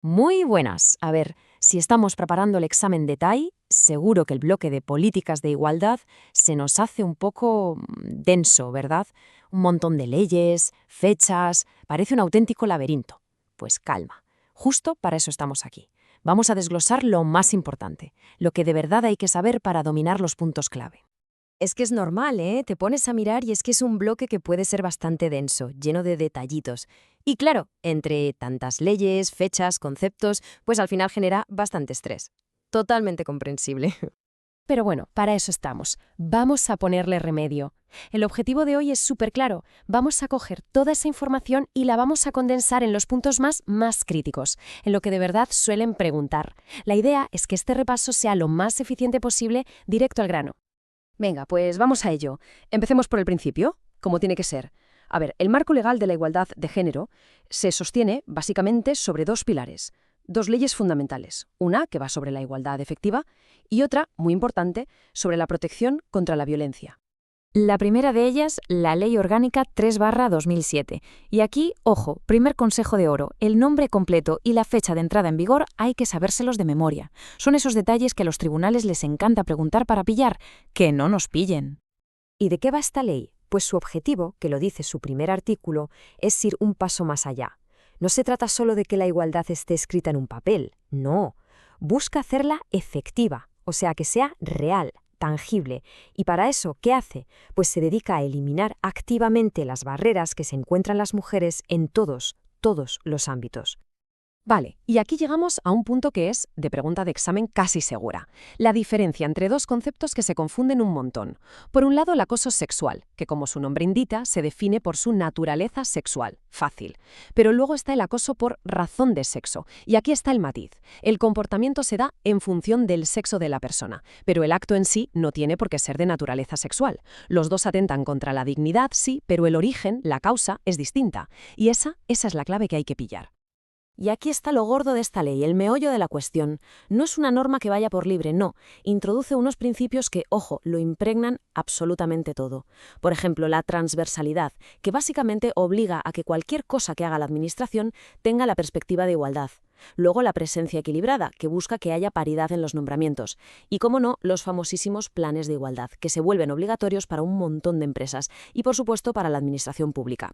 Muy buenas. A ver, si estamos preparando el examen de TAI, seguro que el bloque de políticas de igualdad se nos hace un poco denso, ¿verdad? Un montón de leyes, fechas, parece un auténtico laberinto. Pues calma, justo para eso estamos aquí. Vamos a desglosar lo más importante, lo que de verdad hay que saber para dominar los puntos clave. Es que es normal, ¿eh? Te pones a mirar y es que es un bloque que puede ser bastante denso, lleno de detallitos. Y claro, entre tantas leyes, fechas, conceptos, pues al final genera bastante estrés. Totalmente comprensible. Pero bueno, para eso estamos. Vamos a ponerle remedio. El objetivo de hoy es súper claro. Vamos a coger toda esa información y la vamos a condensar en los puntos más críticos, en lo que de verdad suelen preguntar. La idea es que este repaso sea lo más eficiente posible, directo al grano. Venga, pues vamos a ello. Empecemos por el principio, como tiene que ser. A ver, el marco legal de la igualdad de género se sostiene básicamente sobre dos pilares, dos leyes fundamentales. Una que va sobre la igualdad efectiva y otra, muy importante, sobre la protección contra la violencia. La primera de ellas, la Ley Orgánica 3/2007. Y aquí, ojo, primer consejo de oro, el nombre completo y la fecha de entrada en vigor hay que sabérselos de memoria. Son esos detalles que a los tribunales les encanta preguntar para pillar, que no nos pillen. ¿Y de qué va esta ley? Pues su objetivo, que lo dice su primer artículo, es ir un paso más allá. No se trata solo de que la igualdad esté escrita en un papel, no. Busca hacerla efectiva, o sea, que sea real, tangible. Y para eso, ¿qué hace? Pues se dedica a eliminar activamente las barreras que se encuentran las mujeres en todos los ámbitos. Vale, y aquí llegamos a un punto que es de pregunta de examen casi segura. La diferencia entre dos conceptos que se confunden un montón. Por un lado, el acoso sexual, que como su nombre indica, se define por su naturaleza sexual. Fácil. Pero luego está el acoso por razón de sexo. Y aquí está el matiz. El comportamiento se da en función del sexo de la persona, pero el acto en sí no tiene por qué ser de naturaleza sexual. Los dos atentan contra la dignidad, sí, pero el origen, la causa, es distinta. Y esa es la clave que hay que pillar. Y aquí está lo gordo de esta ley, el meollo de la cuestión. No es una norma que vaya por libre, no. Introduce unos principios que, ojo, lo impregnan absolutamente todo. Por ejemplo, la transversalidad, que básicamente obliga a que cualquier cosa que haga la Administración tenga la perspectiva de igualdad. Luego la presencia equilibrada, que busca que haya paridad en los nombramientos. Y, como no, los famosísimos planes de igualdad, que se vuelven obligatorios para un montón de empresas y, por supuesto, para la administración pública.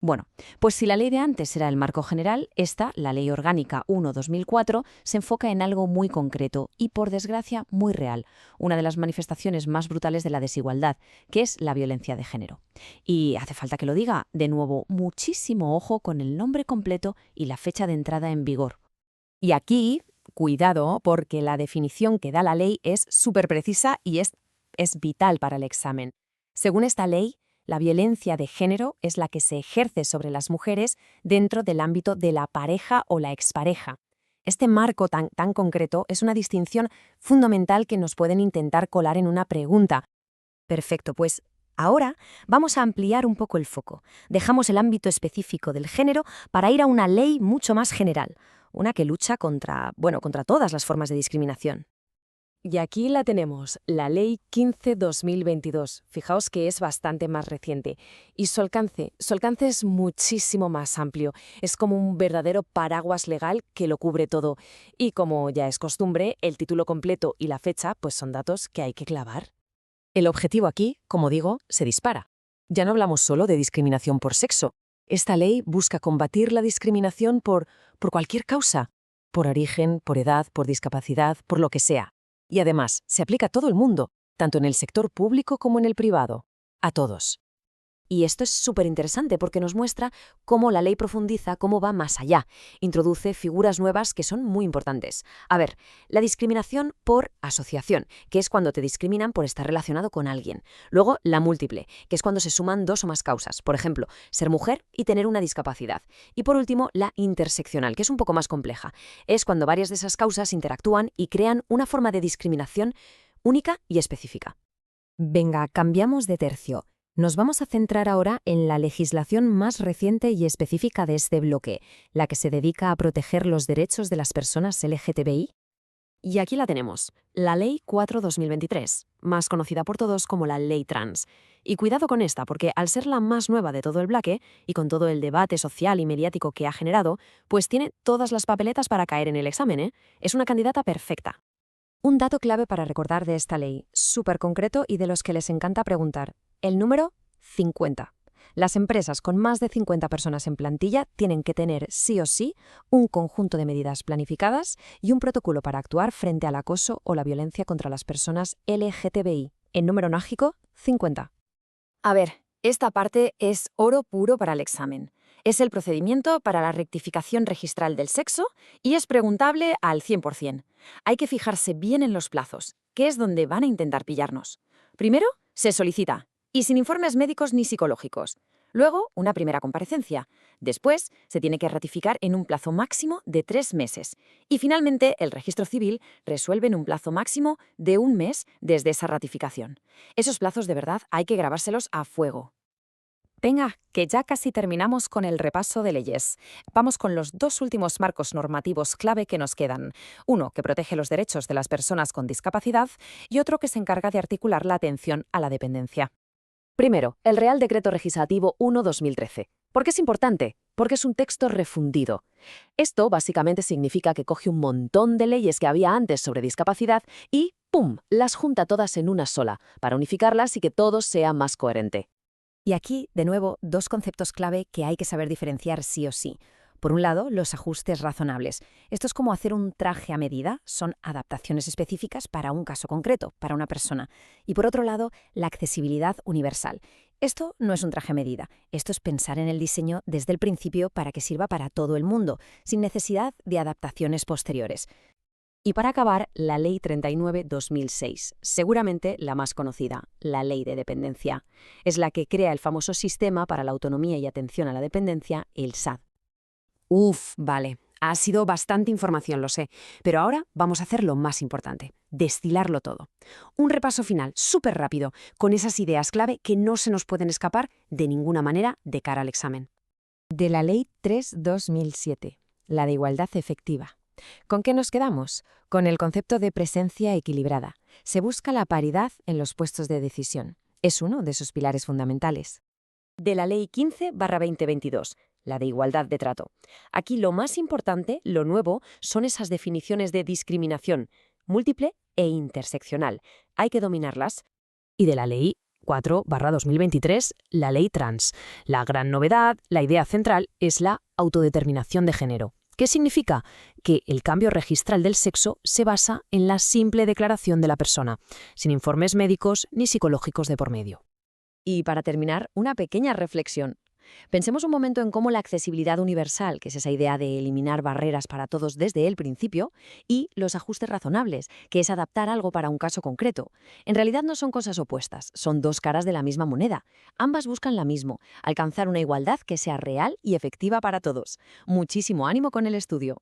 Bueno, pues si la ley de antes era el marco general, esta, la Ley Orgánica 1/2004, se enfoca en algo muy concreto y, por desgracia, muy real, una de las manifestaciones más brutales de la desigualdad, que es la violencia de género. Y hace falta que lo diga, de nuevo, muchísimo ojo con el nombre completo y la fecha de entrada en vigor. Y aquí, cuidado, porque la definición que da la ley es súper precisa y es vital para el examen. Según esta ley, la violencia de género es la que se ejerce sobre las mujeres dentro del ámbito de la pareja o la expareja. Este marco tan concreto es una distinción fundamental que nos pueden intentar colar en una pregunta. Perfecto, pues ahora vamos a ampliar un poco el foco. Dejamos el ámbito específico del género para ir a una ley mucho más general, una que lucha contra todas las formas de discriminación. Y aquí la tenemos, la Ley 15/2022. Fijaos que es bastante más reciente. Y su alcance es muchísimo más amplio. Es como un verdadero paraguas legal que lo cubre todo. Y como ya es costumbre, el título completo y la fecha pues son datos que hay que clavar. El objetivo aquí, como digo, se dispara. Ya no hablamos solo de discriminación por sexo. Esta ley busca combatir la discriminación por cualquier causa, por origen, por edad, por discapacidad, por lo que sea. Y además, se aplica a todo el mundo, tanto en el sector público como en el privado. A todos. Y esto es súper interesante porque nos muestra cómo la ley profundiza, cómo va más allá. Introduce figuras nuevas que son muy importantes. A ver, la discriminación por asociación, que es cuando te discriminan por estar relacionado con alguien. Luego, la múltiple, que es cuando se suman dos o más causas. Por ejemplo, ser mujer y tener una discapacidad. Y por último, la interseccional, que es un poco más compleja. Es cuando varias de esas causas interactúan y crean una forma de discriminación única y específica. Venga, cambiamos de tercio. Nos vamos a centrar ahora en la legislación más reciente y específica de este bloque, la que se dedica a proteger los derechos de las personas LGTBI. Y aquí la tenemos, la Ley 4/2023. más conocida por todos como la ley trans. Y cuidado con esta, porque al ser la más nueva de todo el bloque, y con todo el debate social y mediático que ha generado, pues tiene todas las papeletas para caer en el examen, ¿eh? Es una candidata perfecta. Un dato clave para recordar de esta ley, súper concreto y de los que les encanta preguntar. El número 50. Las empresas con más de 50 personas en plantilla tienen que tener sí o sí un conjunto de medidas planificadas y un protocolo para actuar frente al acoso o la violencia contra las personas LGTBI. En número mágico, 50. A ver, esta parte es oro puro para el examen. Es el procedimiento para la rectificación registral del sexo y es preguntable al 100%. Hay que fijarse bien en los plazos, que es donde van a intentar pillarnos. Primero, se solicita, y sin informes médicos ni psicológicos. Luego, una primera comparecencia. Después, se tiene que ratificar en un plazo máximo de 3 meses. Y finalmente, el registro civil resuelve en un plazo máximo de 1 mes desde esa ratificación. Esos plazos de verdad hay que grabárselos a fuego. Venga, que ya casi terminamos con el repaso de leyes. Vamos con los 2 últimos marcos normativos clave que nos quedan. Uno que protege los derechos de las personas con discapacidad y otro que se encarga de articular la atención a la dependencia. Primero, el Real Decreto Legislativo 1/2013. ¿Por qué es importante? Porque es un texto refundido. Esto básicamente significa que coge un montón de leyes que había antes sobre discapacidad y ¡pum!, las junta todas en una sola, para unificarlas y que todo sea más coherente. Y aquí, de nuevo, 2 conceptos clave que hay que saber diferenciar sí o sí. Por un lado, los ajustes razonables. Esto es como hacer un traje a medida, son adaptaciones específicas para un caso concreto, para una persona. Y por otro lado, la accesibilidad universal. Esto no es un traje a medida, esto es pensar en el diseño desde el principio para que sirva para todo el mundo, sin necesidad de adaptaciones posteriores. Y para acabar, la Ley 39/2006, seguramente la más conocida, la Ley de Dependencia. Es la que crea el famoso Sistema para la Autonomía y Atención a la Dependencia, el SAD. Vale, ha sido bastante información, lo sé, pero ahora vamos a hacer lo más importante, destilarlo todo. Un repaso final, súper rápido, con esas ideas clave que no se nos pueden escapar de ninguna manera de cara al examen. De la Ley 3/2007, la de igualdad efectiva. ¿Con qué nos quedamos? Con el concepto de presencia equilibrada. Se busca la paridad en los puestos de decisión. Es uno de sus pilares fundamentales. De la Ley 15/2022, la de igualdad de trato. Aquí lo más importante, lo nuevo, son esas definiciones de discriminación, múltiple e interseccional. Hay que dominarlas. Y de la Ley 4/2023, la Ley trans. La gran novedad, la idea central, es la autodeterminación de género. ¿Qué significa? Que el cambio registral del sexo se basa en la simple declaración de la persona, sin informes médicos ni psicológicos de por medio. Y para terminar, una pequeña reflexión. Pensemos un momento en cómo la accesibilidad universal, que es esa idea de eliminar barreras para todos desde el principio, y los ajustes razonables, que es adaptar algo para un caso concreto. En realidad no son cosas opuestas, son 2 caras de la misma moneda. Ambas buscan lo mismo, alcanzar una igualdad que sea real y efectiva para todos. Muchísimo ánimo con el estudio.